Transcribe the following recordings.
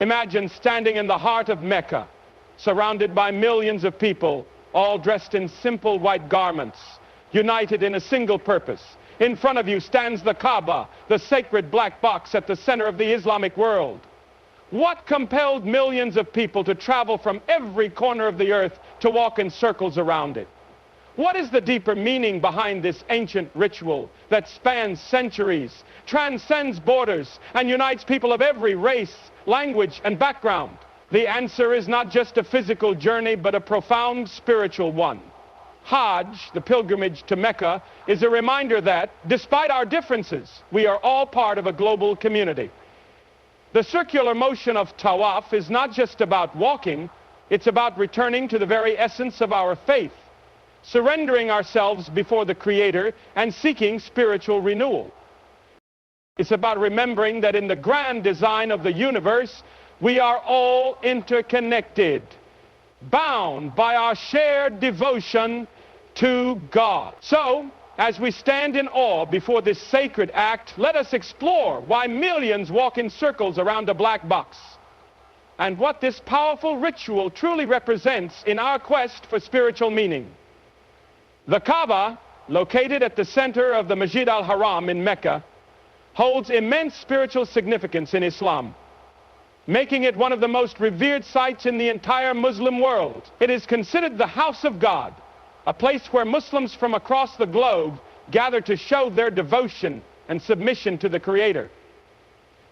Imagine standing in the heart of Mecca, surrounded by millions of people, all dressed in simple white garments, united in a single purpose. In front of you stands the Kaaba, the sacred black box at the center of the Islamic world. What compelled millions of people to travel from every corner of the earth to walk in circles around it? What is the deeper meaning behind this ancient ritual that spans centuries, transcends borders, and unites people of every race, language, and background? The answer is not just a physical journey, but a profound spiritual one. Hajj, the pilgrimage to Mecca, is a reminder that, despite our differences, we are all part of a global community. The circular motion of Tawaf is not just about walking, it's about returning to the very essence of our faith, surrendering ourselves before the Creator and seeking spiritual renewal. It's about remembering that in the grand design of the universe, we are all interconnected, bound by our shared devotion to God. So, as we stand in awe before this sacred act, let us explore why millions walk in circles around a black box, and what this powerful ritual truly represents in our quest for spiritual meaning. The Kaaba, located at the center of the Masjid al-Haram in Mecca, holds immense spiritual significance in Islam, making it one of the most revered sites in the entire Muslim world. It is considered the house of God, a place where Muslims from across the globe gather to show their devotion and submission to the Creator.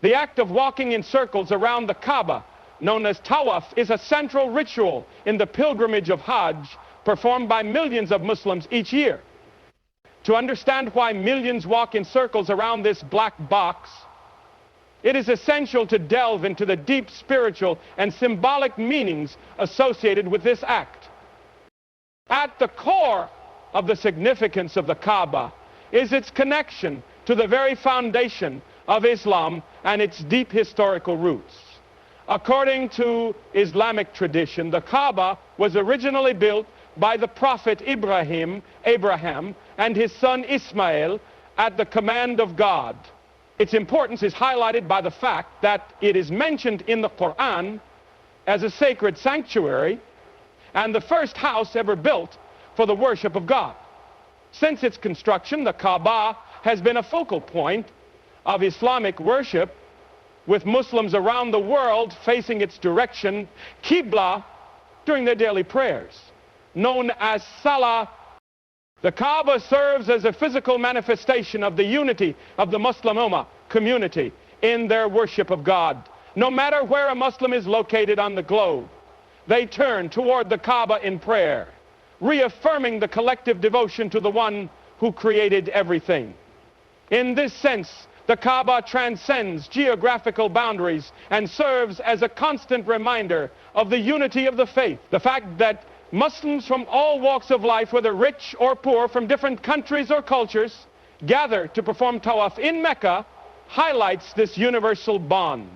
The act of walking in circles around the Kaaba, known as Tawaf, is a central ritual in the pilgrimage of Hajj, performed by millions of Muslims each year. To understand why millions walk in circles around this black box, it is essential to delve into the deep spiritual and symbolic meanings associated with this act. At the core of the significance of the Kaaba is its connection to the very foundation of Islam and its deep historical roots. According to Islamic tradition, the Kaaba was originally built by the prophet Abraham, and his son Ismail at the command of God. Its importance is highlighted by the fact that it is mentioned in the Quran as a sacred sanctuary and the first house ever built for the worship of God. Since its construction, the Kaaba has been a focal point of Islamic worship, with Muslims around the world facing its direction, Qibla, during their daily prayers, known as Salah. The Kaaba serves as a physical manifestation of the unity of the Muslim Ummah community in their worship of God. No matter where a Muslim is located on the globe, they turn toward the Kaaba in prayer, reaffirming the collective devotion to the one who created everything. In this sense, the Kaaba transcends geographical boundaries and serves as a constant reminder of the unity of the faith. The fact that Muslims from all walks of life, whether rich or poor, from different countries or cultures, gather to perform Tawaf in Mecca highlights this universal bond.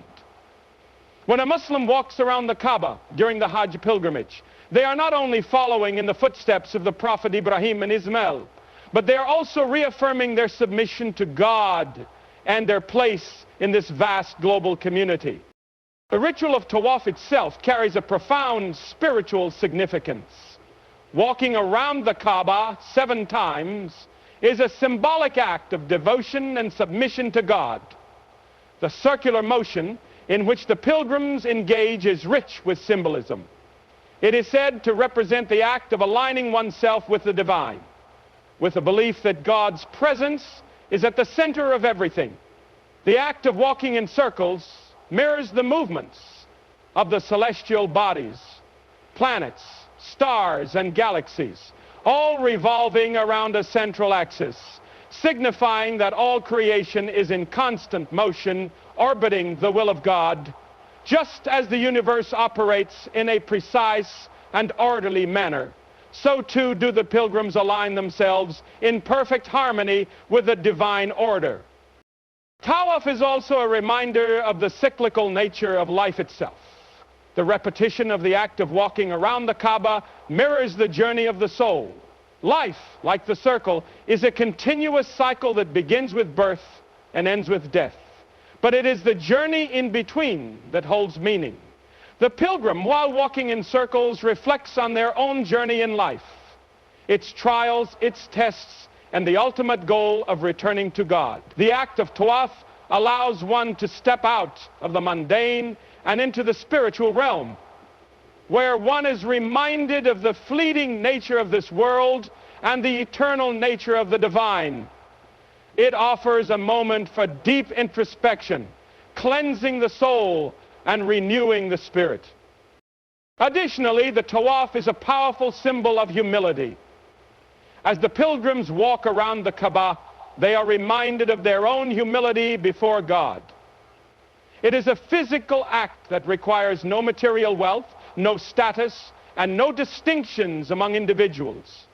When a Muslim walks around the Kaaba during the Hajj pilgrimage, they are not only following in the footsteps of the Prophet Ibrahim and Ismail, but they are also reaffirming their submission to God and their place in this vast global community. The ritual of Tawaf itself carries a profound spiritual significance. Walking around the Kaaba 7 times is a symbolic act of devotion and submission to God. The circular motion in which the pilgrims engage is rich with symbolism. It is said to represent the act of aligning oneself with the divine, with the belief that God's presence is at the center of everything. The act of walking in circles mirrors the movements of the celestial bodies, planets, stars, and galaxies, all revolving around a central axis, signifying that all creation is in constant motion, orbiting the will of God, just as the universe operates in a precise and orderly manner. So too do the pilgrims align themselves in perfect harmony with the divine order. Tawaf is also a reminder of the cyclical nature of life itself. The repetition of the act of walking around the Kaaba mirrors the journey of the soul. Life, like the circle, is a continuous cycle that begins with birth and ends with death. but it is the journey in between that holds meaning. The pilgrim, while walking in circles, reflects on their own journey in life, its trials, its tests, and the ultimate goal of returning to God. The act of Tawaf allows one to step out of the mundane and into the spiritual realm, where one is reminded of the fleeting nature of this world and the eternal nature of the divine. It offers a moment for deep introspection, cleansing the soul and renewing the spirit. Additionally, the Tawaf is a powerful symbol of humility. As the pilgrims walk around the Kaaba, they are reminded of their own humility before God. It is a physical act that requires no material wealth, no status, and no distinctions among individuals.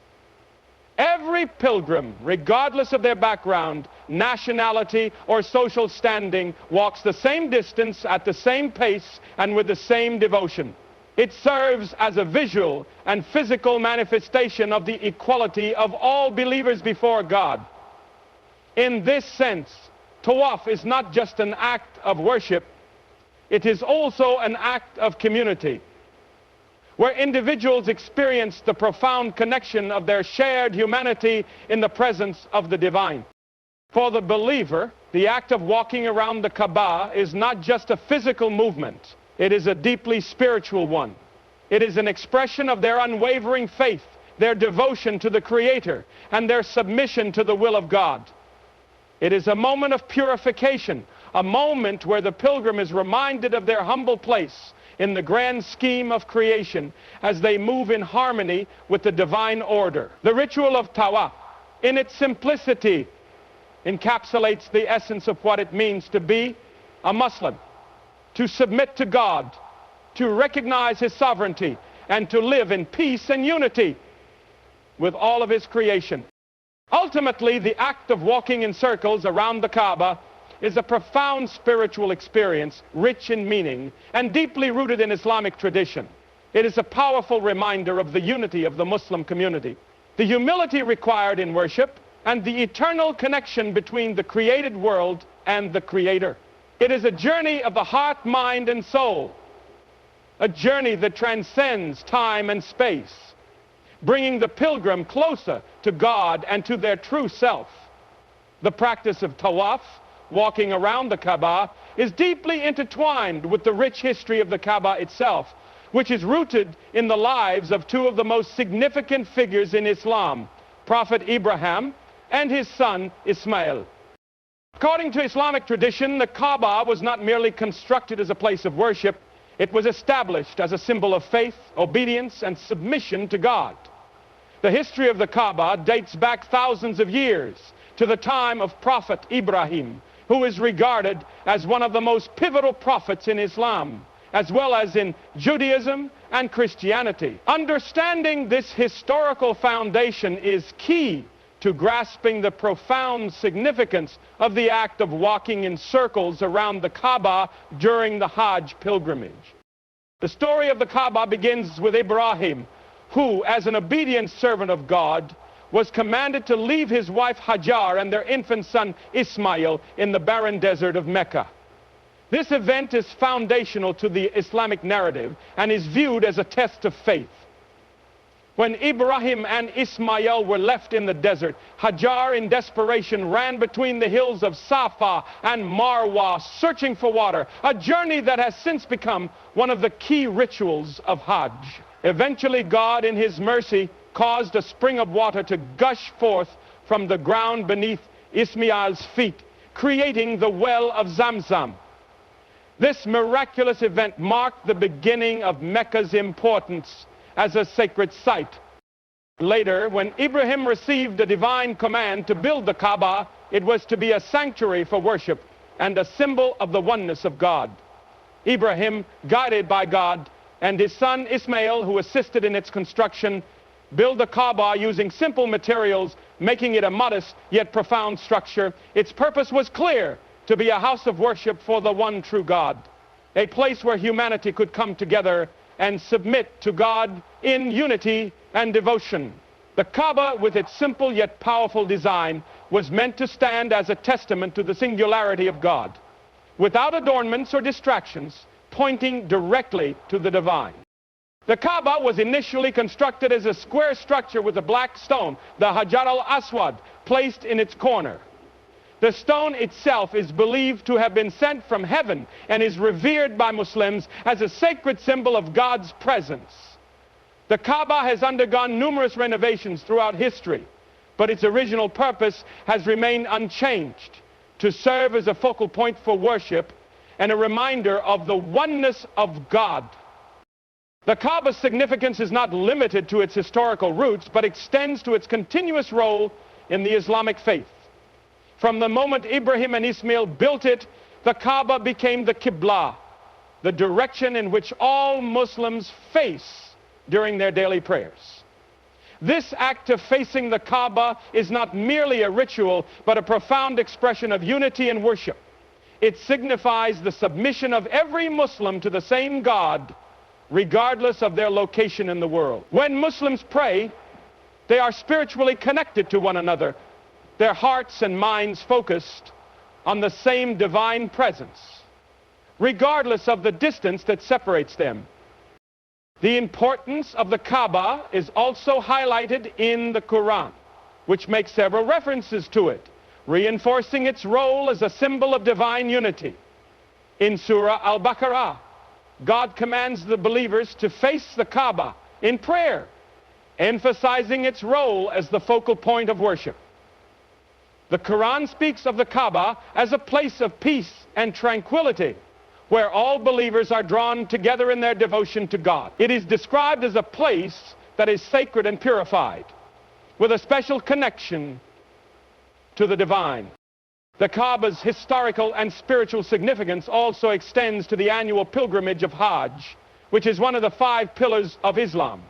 Every pilgrim, regardless of their background, nationality, or social standing, walks the same distance at the same pace and with the same devotion. It serves as a visual and physical manifestation of the equality of all believers before God. In this sense, Tawaf is not just an act of worship, it is also an act of community, where individuals experience the profound connection of their shared humanity in the presence of the divine. For the believer, the act of walking around the Kaaba is not just a physical movement, it is a deeply spiritual one. It is an expression of their unwavering faith, their devotion to the Creator, and their submission to the will of God. It is a moment of purification, a moment where the pilgrim is reminded of their humble place in the grand scheme of creation as they move in harmony with the divine order. The ritual of Tawaf, in its simplicity, encapsulates the essence of what it means to be a Muslim, to submit to God, to recognize His sovereignty, and to live in peace and unity with all of His creation. Ultimately, the act of walking in circles around the Kaaba is a profound spiritual experience, rich in meaning and deeply rooted in Islamic tradition. It is a powerful reminder of the unity of the Muslim community, the humility required in worship, and the eternal connection between the created world and the Creator. It is a journey of the heart, mind, and soul, a journey that transcends time and space, bringing the pilgrim closer to God and to their true self. The practice of Tawaf, walking around the Kaaba, is deeply intertwined with the rich history of the Kaaba itself, which is rooted in the lives of two of the most significant figures in Islam, Prophet Abraham and his son Ismail. According to Islamic tradition, the Kaaba was not merely constructed as a place of worship, it was established as a symbol of faith, obedience, and submission to God. The history of the Kaaba dates back thousands of years to the time of Prophet Ibrahim, who is regarded as one of the most pivotal prophets in Islam, as well as in Judaism and Christianity. Understanding this historical foundation is key to grasping the profound significance of the act of walking in circles around the Kaaba during the Hajj pilgrimage. The story of the Kaaba begins with Ibrahim, who, as an obedient servant of God, was commanded to leave his wife Hajar and their infant son Ismail in the barren desert of Mecca. This event is foundational to the Islamic narrative and is viewed as a test of faith. When Ibrahim and Ismail were left in the desert, Hajar in desperation ran between the hills of Safa and Marwa searching for water, a journey that has since become one of the key rituals of Hajj. Eventually, God in His mercy caused a spring of water to gush forth from the ground beneath Ismail's feet, creating the well of Zamzam. This miraculous event marked the beginning of Mecca's importance as a sacred site. Later, when Ibrahim received a divine command to build the Kaaba, it was to be a sanctuary for worship and a symbol of the oneness of God. Ibrahim, guided by God, and his son Ismail, who assisted in its construction, built the Kaaba using simple materials, making it a modest yet profound structure. Its purpose was clear: to be a house of worship for the one true God, a place where humanity could come together and submit to God in unity and devotion. The Kaaba, with its simple yet powerful design, was meant to stand as a testament to the singularity of God. without adornments or distractions, pointing directly to the divine. The Kaaba was initially constructed as a square structure with a black stone, the Hajar al-Aswad, placed in its corner. The stone itself is believed to have been sent from heaven and is revered by Muslims as a sacred symbol of God's presence. The Kaaba has undergone numerous renovations throughout history, but its original purpose has remained unchanged, to serve as a focal point for worship and a reminder of the oneness of God. The Kaaba's significance is not limited to its historical roots, but extends to its continuous role in the Islamic faith. From the moment Ibrahim and Ismail built it, the Kaaba became the Qibla, the direction in which all Muslims face during their daily prayers. This act of facing the Kaaba is not merely a ritual, but a profound expression of unity and worship. It signifies the submission of every Muslim to the same God, regardless of their location in the world. When Muslims pray, they are spiritually connected to one another, their hearts and minds focused on the same divine presence, regardless of the distance that separates them. The importance of the Kaaba is also highlighted in the Quran, which makes several references to it, reinforcing its role as a symbol of divine unity. In Surah Al-Baqarah, God commands the believers to face the Kaaba in prayer, emphasizing its role as the focal point of worship. The Quran speaks of the Kaaba as a place of peace and tranquility, where all believers are drawn together in their devotion to God. It is described as a place that is sacred and purified, with a special connection to the divine. The Kaaba's historical and spiritual significance also extends to the annual pilgrimage of Hajj, which is one of the 5 pillars of Islam.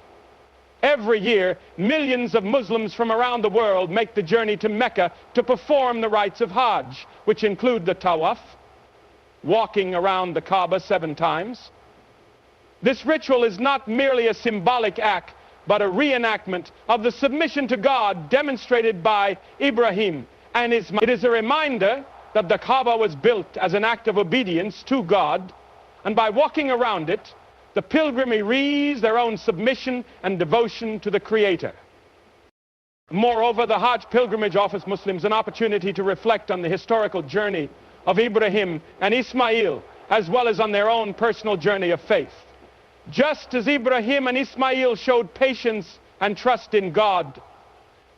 Every year, millions of Muslims from around the world make the journey to Mecca to perform the rites of Hajj, which include the Tawaf, walking around the Kaaba 7 times. This ritual is not merely a symbolic act, but a reenactment of the submission to God demonstrated by Ibrahim and Ismail. It is a reminder that the Kaaba was built as an act of obedience to God, and by walking around it, the pilgrims their own submission and devotion to the Creator. Moreover, the Hajj pilgrimage offers Muslims an opportunity to reflect on the historical journey of Ibrahim and Ismail, as well as on their own personal journey of faith. Just as Ibrahim and Ismail showed patience and trust in God,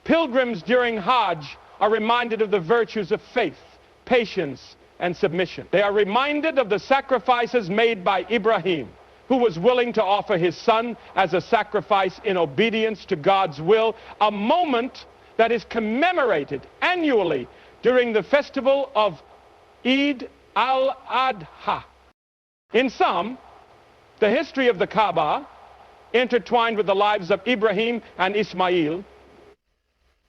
pilgrims during Hajj are reminded of the virtues of faith, patience, and submission. They are reminded of the sacrifices made by Ibrahim, who was willing to offer his son as a sacrifice in obedience to God's will, a moment that is commemorated annually during the festival of Eid al-Adha. In sum, the history of the Kaaba, intertwined with the lives of Ibrahim and Ismail,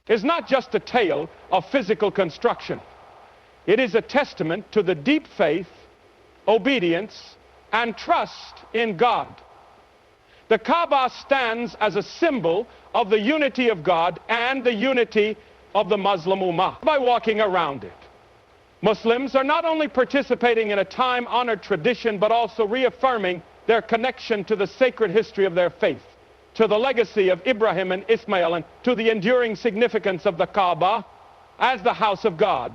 is not just a tale of physical construction. It is a testament to the deep faith, obedience, and trust in God. The Kaaba stands as a symbol of the unity of God and the unity of the Muslim Ummah. By walking around it, Muslims are not only participating in a time-honored tradition, but also reaffirming their connection to the sacred history of their faith, to the legacy of Ibrahim and Ismail, and to the enduring significance of the Kaaba as the house of God.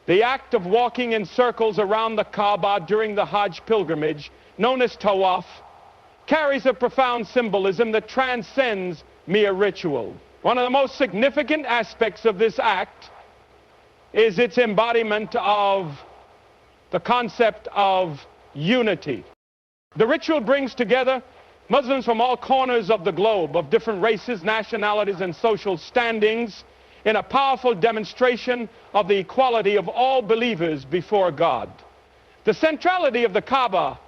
The act of walking in circles around the Kaaba during the Hajj pilgrimage, known as Tawaf, carries a profound symbolism that transcends mere ritual. One of the most significant aspects of this act is its embodiment of the concept of unity. The ritual brings together Muslims from all corners of the globe, of different races, nationalities, and social standings, in a powerful demonstration of the equality of all believers before God. The centrality of the Kaaba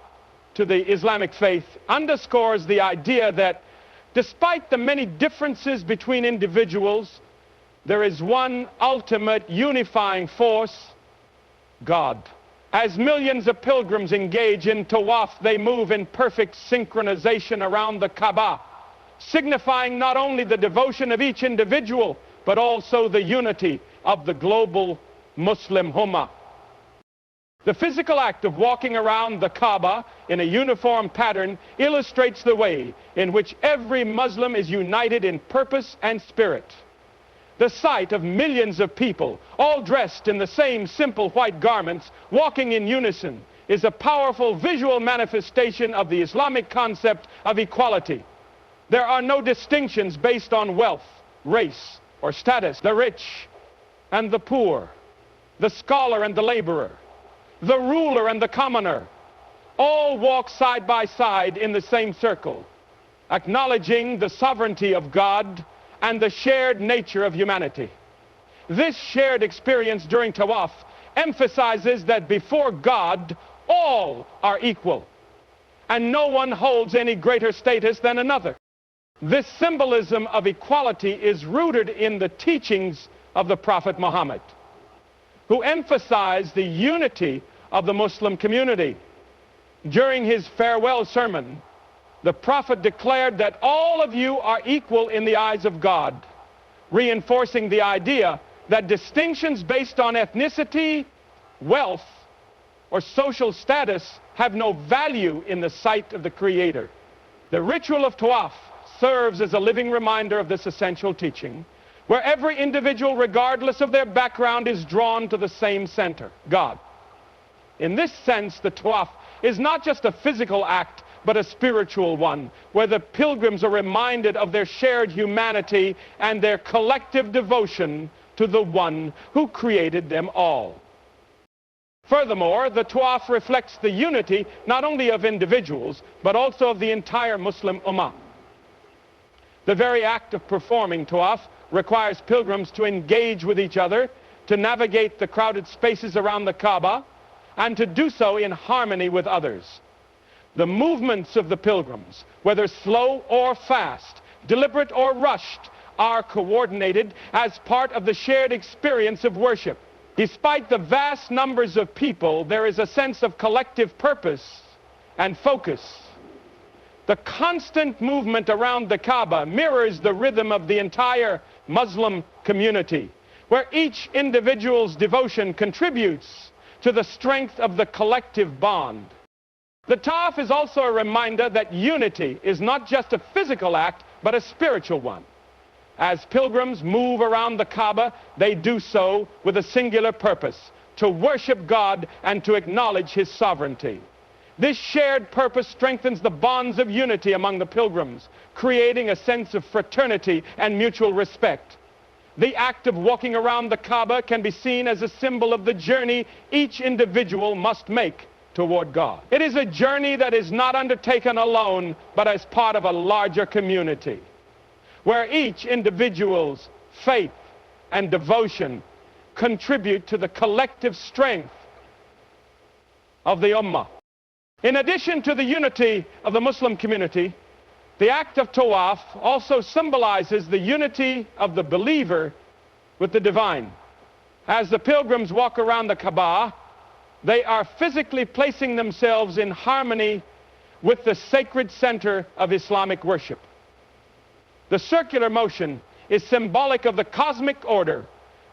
to the Islamic faith underscores the idea that despite the many differences between individuals, there is one ultimate unifying force, God. As millions of pilgrims engage in Tawaf, they move in perfect synchronization around the Kaaba, signifying not only the devotion of each individual, but also the unity of the global Muslim Ummah. The physical act of walking around the Kaaba in a uniform pattern illustrates the way in which every Muslim is united in purpose and spirit. The sight of millions of people, all dressed in the same simple white garments, walking in unison, is a powerful visual manifestation of the Islamic concept of equality. There are no distinctions based on wealth, race, or status. The rich and the poor, the scholar and the laborer, the ruler and the commoner, all walk side by side in the same circle, acknowledging the sovereignty of God and the shared nature of humanity. This shared experience during Tawaf emphasizes that before God, all are equal, and no one holds any greater status than another. This symbolism of equality is rooted in the teachings of the Prophet Muhammad, who emphasized the unity of the Muslim community. During his farewell sermon, the Prophet declared that all of you are equal in the eyes of God, reinforcing the idea that distinctions based on ethnicity, wealth, or social status have no value in the sight of the Creator. The ritual of Tawaf serves as a living reminder of this essential teaching, where every individual, regardless of their background, is drawn to the same center, God. In this sense, the Tawaf is not just a physical act, but a spiritual one, where the pilgrims are reminded of their shared humanity and their collective devotion to the one who created them all. Furthermore, the Tawaf reflects the unity not only of individuals, but also of the entire Muslim Ummah. The very act of performing Tawaf requires pilgrims to engage with each other, to navigate the crowded spaces around the Kaaba, and to do so in harmony with others. The movements of the pilgrims, whether slow or fast, deliberate or rushed, are coordinated as part of the shared experience of worship. Despite the vast numbers of people, there is a sense of collective purpose and focus. The constant movement around the Kaaba mirrors the rhythm of the entire Muslim community, where each individual's devotion contributes to the strength of the collective bond. The Tawaf is also a reminder that unity is not just a physical act, but a spiritual one. As pilgrims move around the Kaaba, they do so with a singular purpose: to worship God and to acknowledge His sovereignty. This shared purpose strengthens the bonds of unity among the pilgrims, creating a sense of fraternity and mutual respect. The act of walking around the Kaaba can be seen as a symbol of the journey each individual must make toward God. It is a journey that is not undertaken alone, but as part of a larger community, where each individual's faith and devotion contribute to the collective strength of the Ummah. In addition to the unity of the Muslim community, the act of Tawaf also symbolizes the unity of the believer with the divine. As the pilgrims walk around the Kaaba, they are physically placing themselves in harmony with the sacred center of Islamic worship. The circular motion is symbolic of the cosmic order,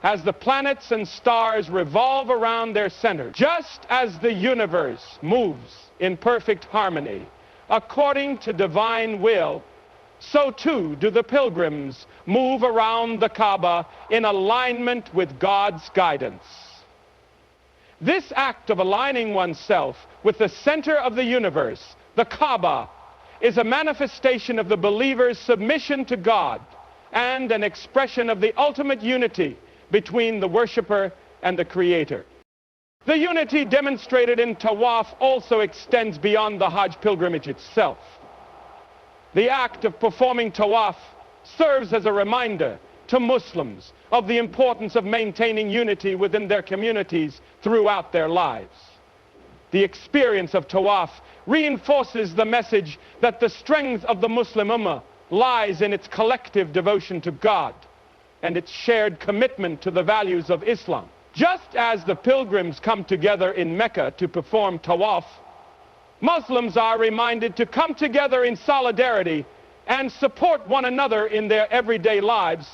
as the planets and stars revolve around their center. Just as the universe moves in perfect harmony according to divine will, so too do the pilgrims move around the Kaaba in alignment with God's guidance. This act of aligning oneself with the center of the universe, the Kaaba, is a manifestation of the believer's submission to God and an expression of the ultimate unity between the worshiper and the Creator. The unity demonstrated in Tawaf also extends beyond the Hajj pilgrimage itself. The act of performing Tawaf serves as a reminder to Muslims of the importance of maintaining unity within their communities throughout their lives. The experience of Tawaf reinforces the message that the strength of the Muslim Ummah lies in its collective devotion to God and its shared commitment to the values of Islam. Just as the pilgrims come together in Mecca to perform Tawaf, Muslims are reminded to come together in solidarity and support one another in their everyday lives,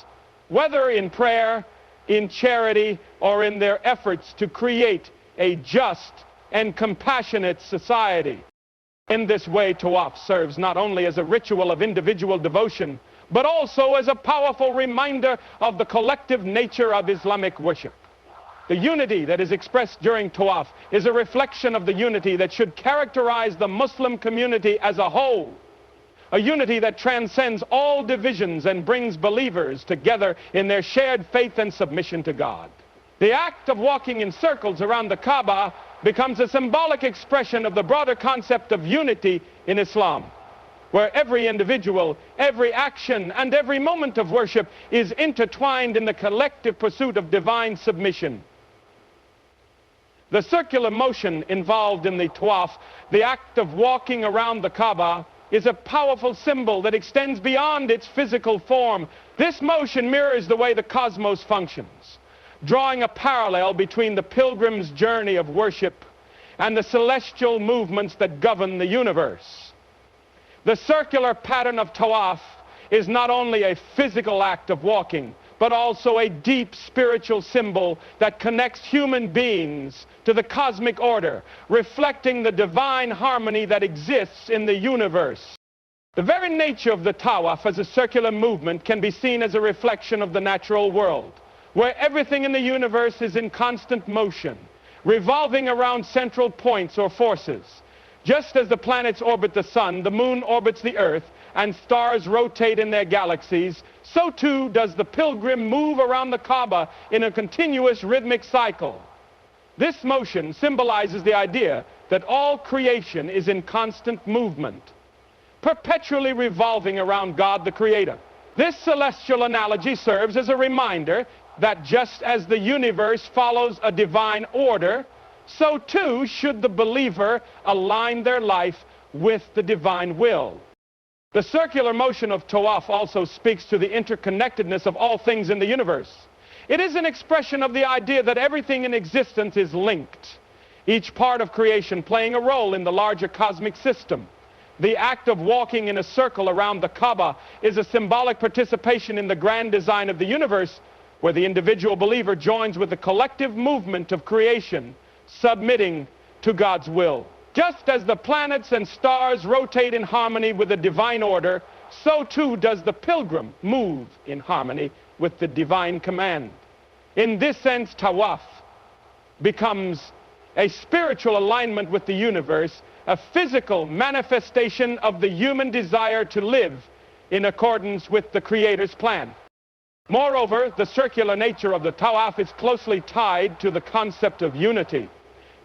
whether in prayer, in charity, or in their efforts to create a just and compassionate society. In this way, Tawaf serves not only as a ritual of individual devotion, but also as a powerful reminder of the collective nature of Islamic worship. The unity that is expressed during Tawaf is a reflection of the unity that should characterize the Muslim community as a whole. A unity that transcends all divisions and brings believers together in their shared faith and submission to God. The act of walking in circles around the Kaaba becomes a symbolic expression of the broader concept of unity in Islam, where every individual, every action, and every moment of worship is intertwined in the collective pursuit of divine submission. The circular motion involved in the Tawaf, the act of walking around the Kaaba, is a powerful symbol that extends beyond its physical form. This motion mirrors the way the cosmos functions, drawing a parallel between the pilgrim's journey of worship and the celestial movements that govern the universe. The circular pattern of Tawaf is not only a physical act of walking, but also a deep spiritual symbol that connects human beings to the cosmic order, reflecting the divine harmony that exists in the universe. The very nature of the Tawaf as a circular movement can be seen as a reflection of the natural world, where everything in the universe is in constant motion, revolving around central points or forces. Just as the planets orbit the sun, the moon orbits the earth, and stars rotate in their galaxies, so too does the pilgrim move around the Kaaba in a continuous rhythmic cycle. This motion symbolizes the idea that all creation is in constant movement, perpetually revolving around God the Creator. This celestial analogy serves as a reminder that just as the universe follows a divine order, so too should the believer align their life with the divine will. The circular motion of Tawaf also speaks to the interconnectedness of all things in the universe. It is an expression of the idea that everything in existence is linked, each part of creation playing a role in the larger cosmic system. The act of walking in a circle around the Kaaba is a symbolic participation in the grand design of the universe, where the individual believer joins with the collective movement of creation, submitting to God's will. Just as the planets and stars rotate in harmony with the divine order, so too does the pilgrim move in harmony with the divine command. In this sense, Tawaf becomes a spiritual alignment with the universe, a physical manifestation of the human desire to live in accordance with the Creator's plan. Moreover, the circular nature of the Tawaf is closely tied to the concept of unity.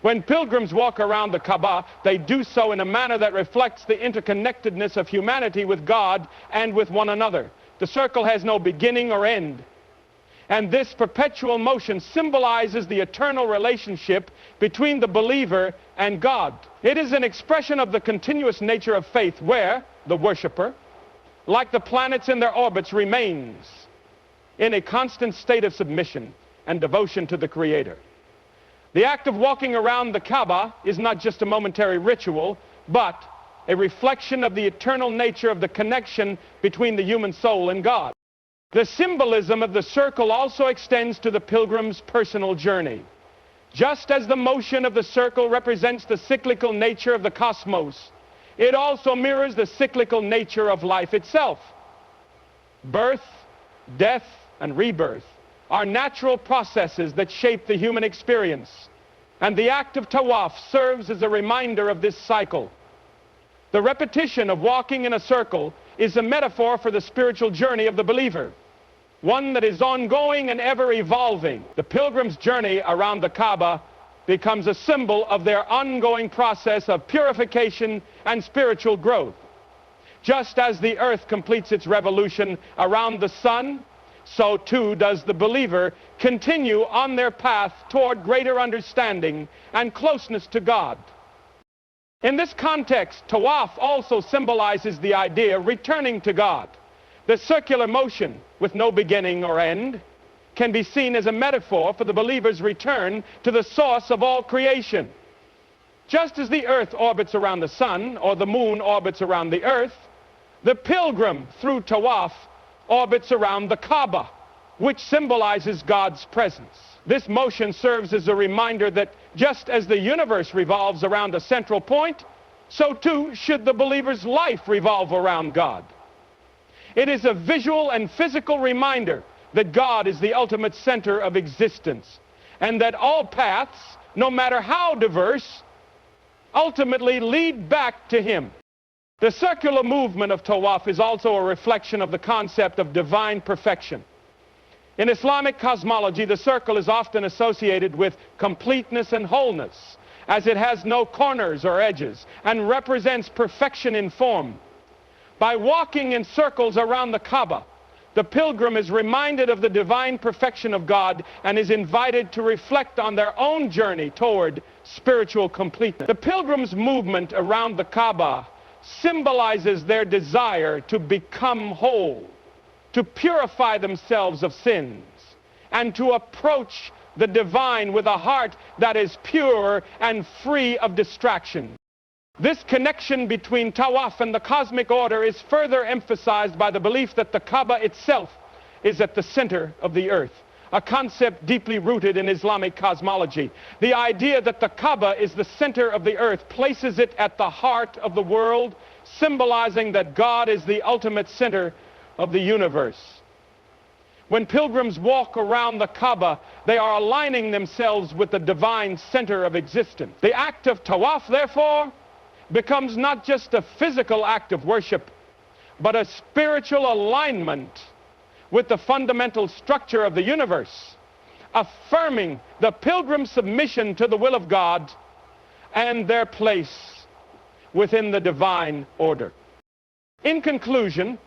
When pilgrims walk around the Kaaba, they do so in a manner that reflects the interconnectedness of humanity with God and with one another. The circle has no beginning or end. And this perpetual motion symbolizes the eternal relationship between the believer and God. It is an expression of the continuous nature of faith where the worshiper, like the planets in their orbits, remains in a constant state of submission and devotion to the Creator. The act of walking around the Kaaba is not just a momentary ritual, but a reflection of the eternal nature of the connection between the human soul and God. The symbolism of the circle also extends to the pilgrim's personal journey. Just as the motion of the circle represents the cyclical nature of the cosmos, it also mirrors the cyclical nature of life itself. Birth, death, and rebirth are natural processes that shape the human experience, and the act of Tawaf serves as a reminder of this cycle. The repetition of walking in a circle is a metaphor for the spiritual journey of the believer, one that is ongoing and ever evolving. The pilgrim's journey around the Kaaba becomes a symbol of their ongoing process of purification and spiritual growth. Just as the earth completes its revolution around the sun, so too does the believer continue on their path toward greater understanding and closeness to God. In this context, Tawaf also symbolizes the idea of returning to God. The circular motion, with no beginning or end, can be seen as a metaphor for the believer's return to the source of all creation. Just as the earth orbits around the sun, or the moon orbits around the earth, the pilgrim, through Tawaf, orbits around the Kaaba, which symbolizes God's presence. This motion serves as a reminder that just as the universe revolves around a central point, so too should the believer's life revolve around God. It is a visual and physical reminder that God is the ultimate center of existence, and that all paths, no matter how diverse, ultimately lead back to Him. The circular movement of Tawaf is also a reflection of the concept of divine perfection. In Islamic cosmology, the circle is often associated with completeness and wholeness, as it has no corners or edges and represents perfection in form. By walking in circles around the Kaaba, the pilgrim is reminded of the divine perfection of God and is invited to reflect on their own journey toward spiritual completeness. The pilgrim's movement around the Kaaba symbolizes their desire to become whole, to purify themselves of sins, and to approach the divine with a heart that is pure and free of distraction. This connection between Tawaf and the cosmic order is further emphasized by the belief that the Kaaba itself is at the center of the earth, a concept deeply rooted in Islamic cosmology. The idea that the Kaaba is the center of the earth places it at the heart of the world, symbolizing that God is the ultimate center of the universe. When pilgrims walk around the Kaaba, they are aligning themselves with the divine center of existence. The act of Tawaf, therefore, becomes not just a physical act of worship, but a spiritual alignment with the fundamental structure of the universe, affirming the pilgrim's submission to the will of God and their place within the divine order. In conclusion,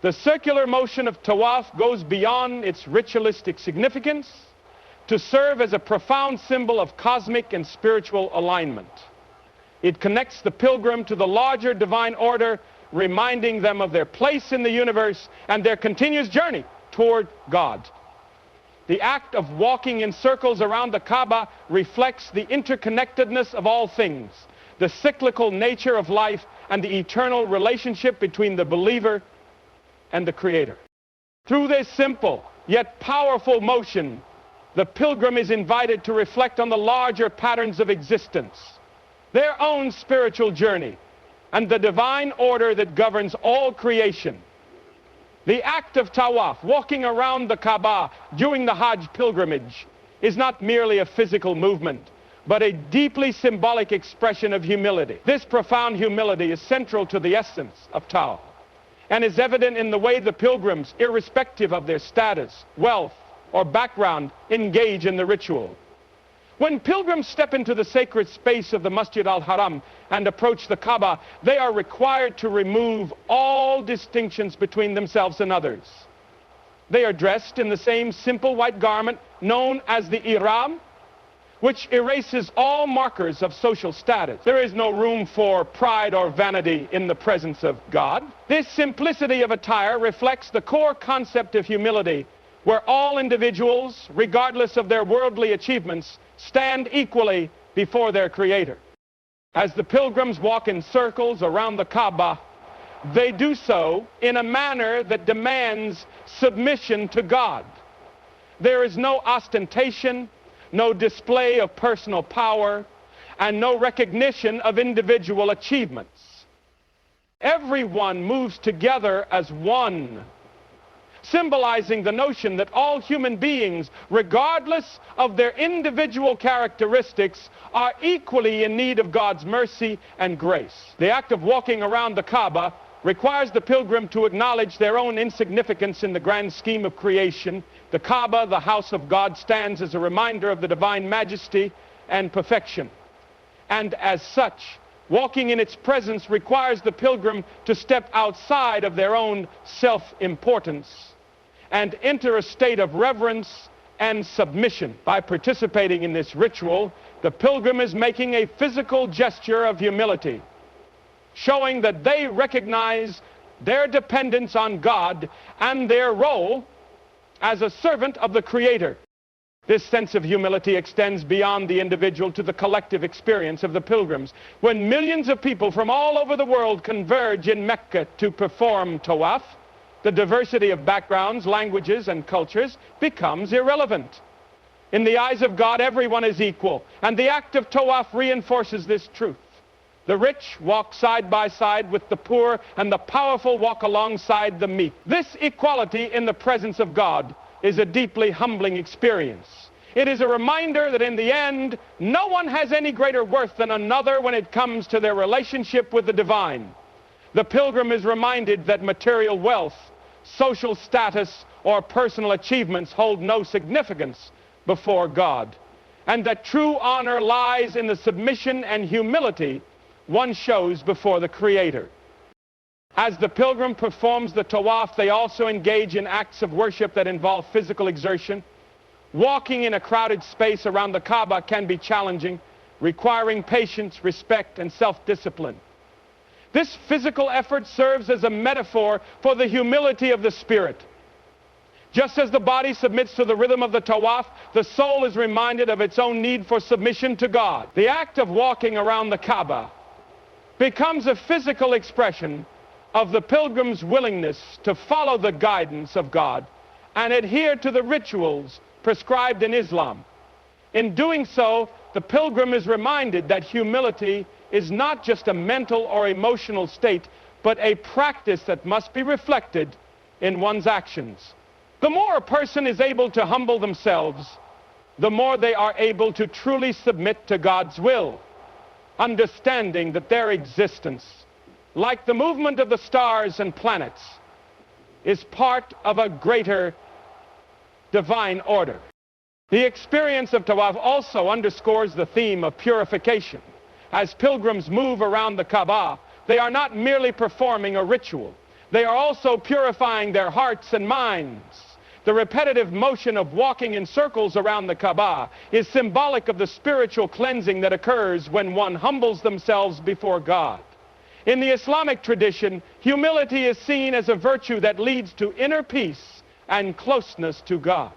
the circular motion of Tawaf goes beyond its ritualistic significance to serve as a profound symbol of cosmic and spiritual alignment. It connects the pilgrim to the larger divine order, reminding them of their place in the universe and their continuous journey toward God. The act of walking in circles around the Kaaba reflects the interconnectedness of all things, the cyclical nature of life, and the eternal relationship between the believer and the Creator. Through this simple yet powerful motion, the pilgrim is invited to reflect on the larger patterns of existence, their own spiritual journey, and the divine order that governs all creation. The act of Tawaf, walking around the Kaaba during the Hajj pilgrimage, is not merely a physical movement, but a deeply symbolic expression of humility. This profound humility is central to the essence of Tawaf, and is evident in the way the pilgrims, irrespective of their status, wealth, or background, engage in the ritual. When pilgrims step into the sacred space of the Masjid al-Haram and approach the Kaaba, they are required to remove all distinctions between themselves and others. They are dressed in the same simple white garment known as the ihram, which erases all markers of social status. There is no room for pride or vanity in the presence of God. This simplicity of attire reflects the core concept of humility, where all individuals, regardless of their worldly achievements, stand equally before their Creator. As the pilgrims walk in circles around the Kaaba, they do so in a manner that demands submission to God. There is no ostentation, no display of personal power, and no recognition of individual achievements. Everyone moves together as one, symbolizing the notion that all human beings, regardless of their individual characteristics, are equally in need of God's mercy and grace. The act of walking around the Kaaba requires the pilgrim to acknowledge their own insignificance in the grand scheme of creation. The Kaaba, the house of God, stands as a reminder of the divine majesty and perfection. And as such, walking in its presence requires the pilgrim to step outside of their own self-importance and enter a state of reverence and submission. By participating in this ritual, the pilgrim is making a physical gesture of humility, showing that they recognize their dependence on God and their role as a servant of the Creator. This sense of humility extends beyond the individual to the collective experience of the pilgrims. When millions of people from all over the world converge in Mecca to perform Tawaf, the diversity of backgrounds, languages, and cultures becomes irrelevant. In the eyes of God, everyone is equal, and the act of Tawaf reinforces this truth. The rich walk side by side with the poor, and the powerful walk alongside the meek. This equality in the presence of God is a deeply humbling experience. It is a reminder that in the end, no one has any greater worth than another when it comes to their relationship with the divine. The pilgrim is reminded that material wealth, social status, or personal achievements hold no significance before God, and that true honor lies in the submission and humility one shows before the Creator. As the pilgrim performs the Tawaf, they also engage in acts of worship that involve physical exertion. Walking in a crowded space around the Kaaba can be challenging, requiring patience, respect, and self-discipline. This physical effort serves as a metaphor for the humility of the spirit. Just as the body submits to the rhythm of the Tawaf, the soul is reminded of its own need for submission to God. The act of walking around the Kaaba becomes a physical expression of the pilgrim's willingness to follow the guidance of God and adhere to the rituals prescribed in Islam. In doing so, the pilgrim is reminded that humility is not just a mental or emotional state, but a practice that must be reflected in one's actions. The more a person is able to humble themselves, the more they are able to truly submit to God's will, understanding that their existence, like the movement of the stars and planets, is part of a greater divine order. The experience of Tawaf also underscores the theme of purification. As pilgrims move around the Kaaba, they are not merely performing a ritual. They are also purifying their hearts and minds. The repetitive motion of walking in circles around the Kaaba is symbolic of the spiritual cleansing that occurs when one humbles themselves before God. In the Islamic tradition, humility is seen as a virtue that leads to inner peace and closeness to God.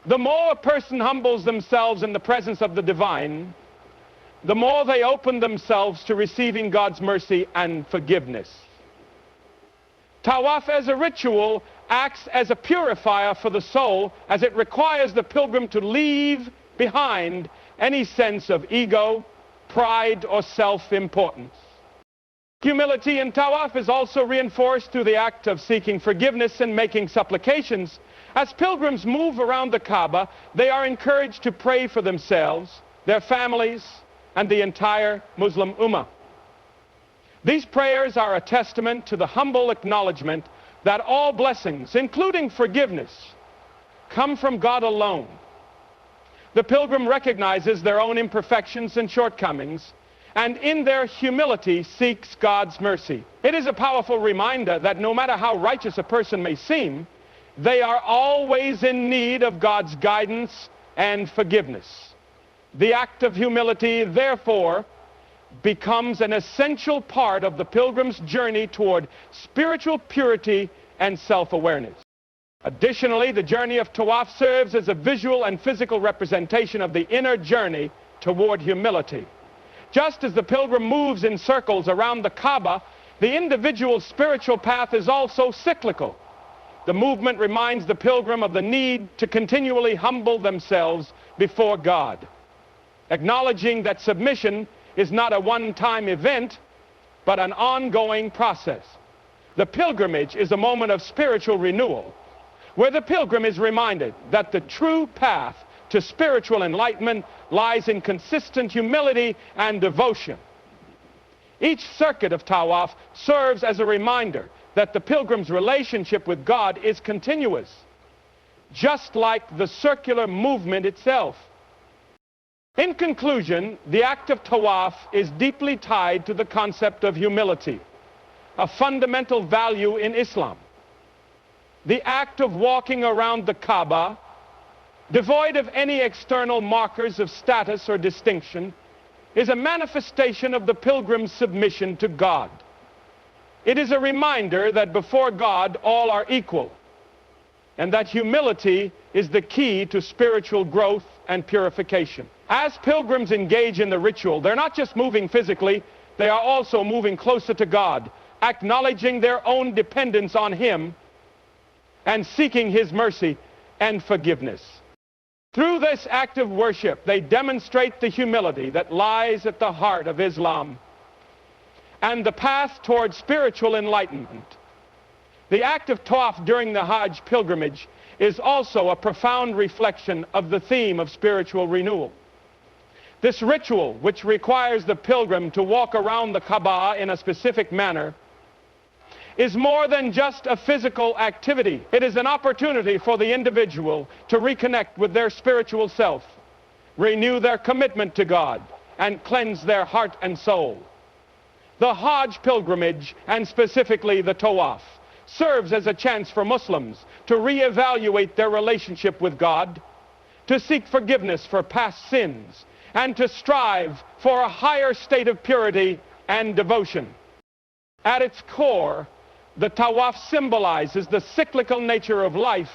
The more a person humbles themselves in the presence of the divine, the more they open themselves to receiving God's mercy and forgiveness. Tawaf as a ritual acts as a purifier for the soul, as it requires the pilgrim to leave behind any sense of ego, pride, or self-importance. Humility in Tawaf is also reinforced through the act of seeking forgiveness and making supplications. As pilgrims move around the Kaaba, they are encouraged to pray for themselves, their families, and the entire Muslim Ummah. These prayers are a testament to the humble acknowledgement that all blessings, including forgiveness, come from God alone. The pilgrim recognizes their own imperfections and shortcomings, and in their humility seeks God's mercy. It is a powerful reminder that no matter how righteous a person may seem, they are always in need of God's guidance and forgiveness. The act of humility, therefore, becomes an essential part of the pilgrim's journey toward spiritual purity and self-awareness. Additionally, the journey of Tawaf serves as a visual and physical representation of the inner journey toward humility. Just as the pilgrim moves in circles around the Kaaba, the individual spiritual path is also cyclical. The movement reminds the pilgrim of the need to continually humble themselves before God, acknowledging that submission is not a one-time event, but an ongoing process. The pilgrimage is a moment of spiritual renewal, where the pilgrim is reminded that the true path to spiritual enlightenment lies in consistent humility and devotion. Each circuit of Tawaf serves as a reminder that the pilgrim's relationship with God is continuous, just like the circular movement itself. In conclusion, the act of Tawaf is deeply tied to the concept of humility, a fundamental value in Islam. The act of walking around the Kaaba, devoid of any external markers of status or distinction, is a manifestation of the pilgrim's submission to God. It is a reminder that before God all are equal, and that humility is the key to spiritual growth and purification. As pilgrims engage in the ritual, they're not just moving physically, they are also moving closer to God, acknowledging their own dependence on Him and seeking His mercy and forgiveness. Through this act of worship, they demonstrate the humility that lies at the heart of Islam and the path toward spiritual enlightenment. The act of Tawaf during the Hajj pilgrimage is also a profound reflection of the theme of spiritual renewal. This ritual, which requires the pilgrim to walk around the Kaaba in a specific manner, is more than just a physical activity. It is an opportunity for the individual to reconnect with their spiritual self, renew their commitment to God, and cleanse their heart and soul. The Hajj pilgrimage, and specifically the Tawaf, serves as a chance for Muslims to reevaluate their relationship with God, to seek forgiveness for past sins, and to strive for a higher state of purity and devotion. At its core, the Tawaf symbolizes the cyclical nature of life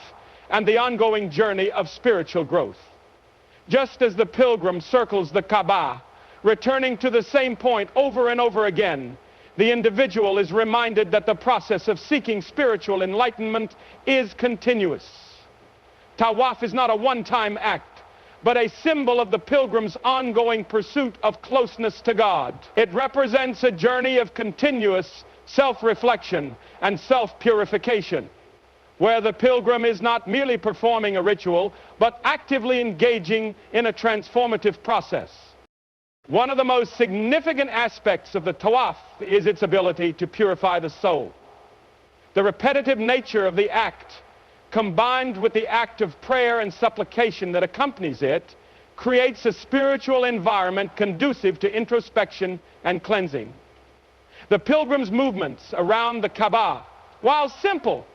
and the ongoing journey of spiritual growth. Just as the pilgrim circles the Kaaba, returning to the same point over and over again, the individual is reminded that the process of seeking spiritual enlightenment is continuous. Tawaf is not a one-time act, but a symbol of the pilgrim's ongoing pursuit of closeness to God. It represents a journey of continuous self-reflection and self-purification, where the pilgrim is not merely performing a ritual, but actively engaging in a transformative process. One of the most significant aspects of the Tawaf is its ability to purify the soul. The repetitive nature of the act, combined with the act of prayer and supplication that accompanies it, creates a spiritual environment conducive to introspection and cleansing. The pilgrim's movements around the Kaaba, while simple,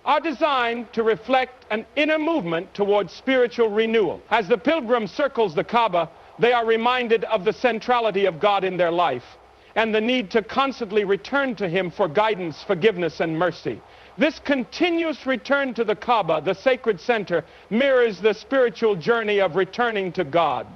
are designed to reflect an inner movement towards spiritual renewal. As the pilgrim circles the Kaaba, they are reminded of the centrality of God in their life and the need to constantly return to Him for guidance, forgiveness, and mercy. This continuous return to the Kaaba, the sacred center, mirrors the spiritual journey of returning to God.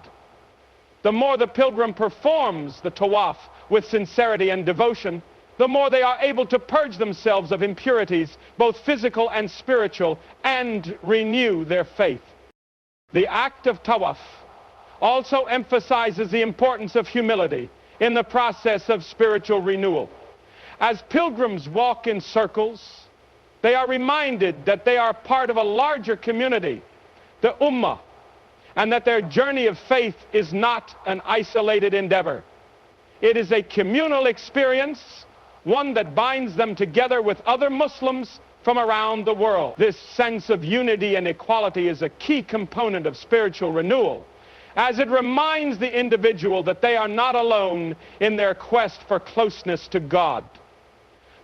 The more the pilgrim performs the Tawaf with sincerity and devotion, the more they are able to purge themselves of impurities, both physical and spiritual, and renew their faith. The act of Tawaf also emphasizes the importance of humility in the process of spiritual renewal. As pilgrims walk in circles, they are reminded that they are part of a larger community, the Ummah, and that their journey of faith is not an isolated endeavor. It is a communal experience, one that binds them together with other Muslims from around the world. This sense of unity and equality is a key component of spiritual renewal, as it reminds the individual that they are not alone in their quest for closeness to God.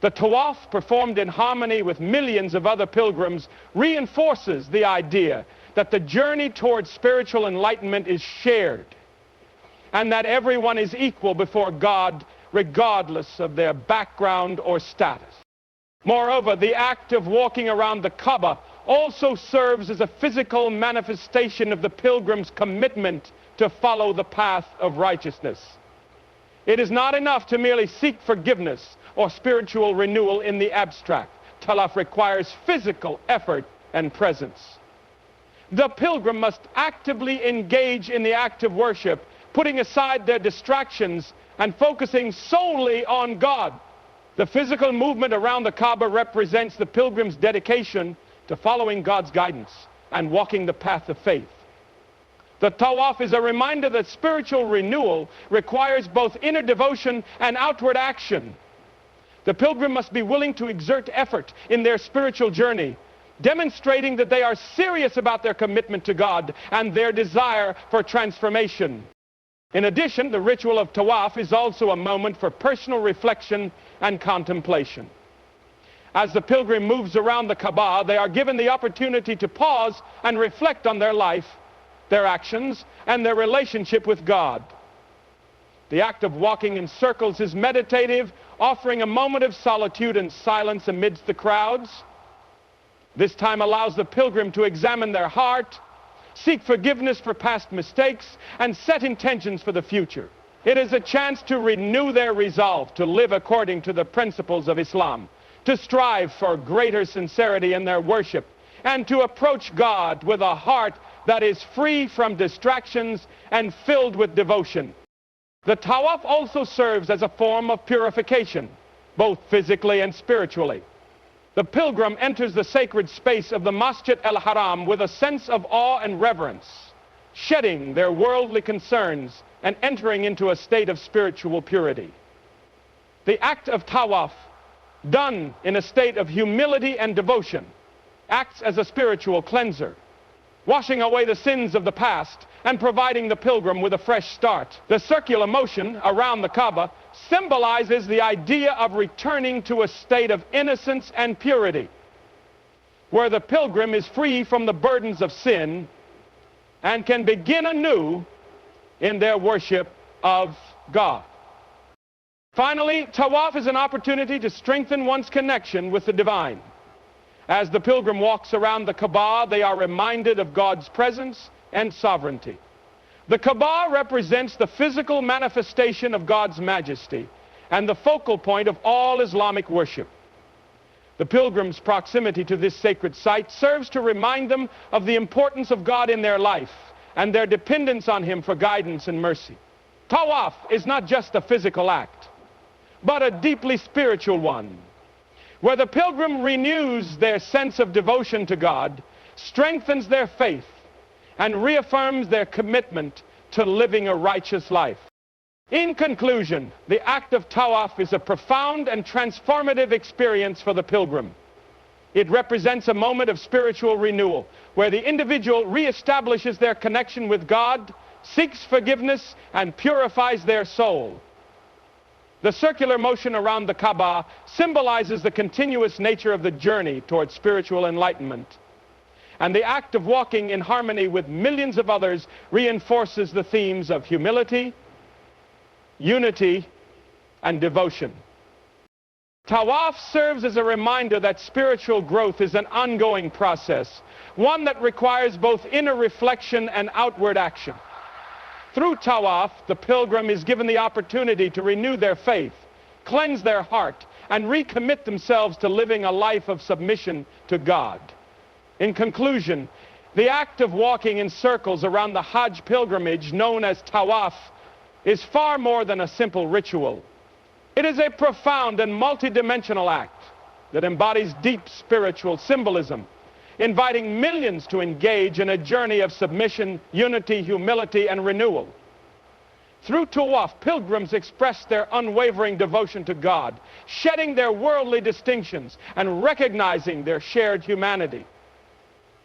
The Tawaf, performed in harmony with millions of other pilgrims, reinforces the idea that the journey towards spiritual enlightenment is shared, and that everyone is equal before God, regardless of their background or status. Moreover, the act of walking around the Kaaba also serves as a physical manifestation of the pilgrim's commitment to follow the path of righteousness. It is not enough to merely seek forgiveness or spiritual renewal in the abstract. Tawaf requires physical effort and presence. The pilgrim must actively engage in the act of worship, putting aside their distractions and focusing solely on God. The physical movement around the Kaaba represents the pilgrim's dedication to following God's guidance and walking the path of faith. The Tawaf is a reminder that spiritual renewal requires both inner devotion and outward action. The pilgrim must be willing to exert effort in their spiritual journey, demonstrating that they are serious about their commitment to God and their desire for transformation. In addition, the ritual of Tawaf is also a moment for personal reflection and contemplation. As the pilgrim moves around the Kaaba, they are given the opportunity to pause and reflect on their life, their actions, and their relationship with God. The act of walking in circles is meditative, offering a moment of solitude and silence amidst the crowds. This time allows the pilgrim to examine their heart, seek forgiveness for past mistakes, and set intentions for the future. It is a chance to renew their resolve to live according to the principles of Islam, to strive for greater sincerity in their worship, and to approach God with a heart that is free from distractions and filled with devotion. The Tawaf also serves as a form of purification, both physically and spiritually. The pilgrim enters the sacred space of the Masjid al-Haram with a sense of awe and reverence, shedding their worldly concerns and entering into a state of spiritual purity. The act of Tawaf, done in a state of humility and devotion, acts as a spiritual cleanser, washing away the sins of the past and providing the pilgrim with a fresh start. The circular motion around the Kaaba symbolizes the idea of returning to a state of innocence and purity, where the pilgrim is free from the burdens of sin and can begin anew in their worship of God. Finally, Tawaf is an opportunity to strengthen one's connection with the divine. As the pilgrim walks around the Kaaba, they are reminded of God's presence and sovereignty. The Kaaba represents the physical manifestation of God's majesty and the focal point of all Islamic worship. The pilgrim's proximity to this sacred site serves to remind them of the importance of God in their life and their dependence on Him for guidance and mercy. Tawaf is not just a physical act, but a deeply spiritual one, where the pilgrim renews their sense of devotion to God, strengthens their faith, and reaffirms their commitment to living a righteous life. In conclusion, the act of Tawaf is a profound and transformative experience for the pilgrim. It represents a moment of spiritual renewal, where the individual reestablishes their connection with God, seeks forgiveness, and purifies their soul. The circular motion around the Kaaba symbolizes the continuous nature of the journey towards spiritual enlightenment. And the act of walking in harmony with millions of others reinforces the themes of humility, unity, and devotion. Tawaf serves as a reminder that spiritual growth is an ongoing process, one that requires both inner reflection and outward action. Through Tawaf, the pilgrim is given the opportunity to renew their faith, cleanse their heart, and recommit themselves to living a life of submission to God. In conclusion, the act of walking in circles around the Hajj pilgrimage, known as Tawaf, is far more than a simple ritual. It is a profound and multidimensional act that embodies deep spiritual symbolism, inviting millions to engage in a journey of submission, unity, humility, and renewal. Through Tawaf, pilgrims express their unwavering devotion to God, shedding their worldly distinctions and recognizing their shared humanity.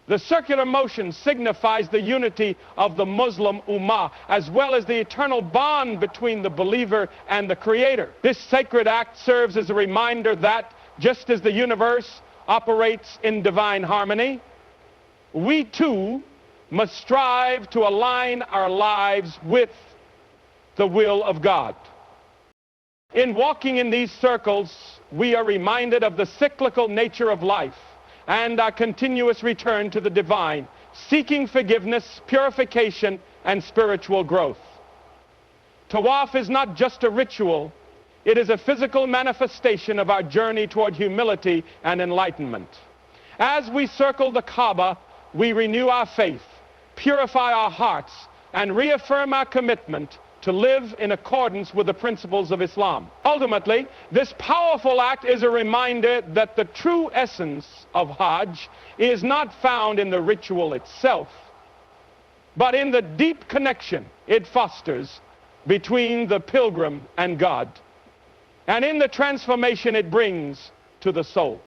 The circular motion signifies the unity of the Muslim Ummah, as well as the eternal bond between the believer and the Creator. This sacred act serves as a reminder that, just as the universe operates in divine harmony, we too must strive to align our lives with the will of God. In walking in these circles, we are reminded of the cyclical nature of life and our continuous return to the divine, seeking forgiveness, purification, and spiritual growth. Tawaf is not just a ritual, it is a physical manifestation of our journey toward humility and enlightenment. As we circle the Kaaba, we renew our faith, purify our hearts, and reaffirm our commitment to live in accordance with the principles of Islam. Ultimately, this powerful act is a reminder that the true essence of Hajj is not found in the ritual itself, but in the deep connection it fosters between the pilgrim and God, and in the transformation it brings to the soul.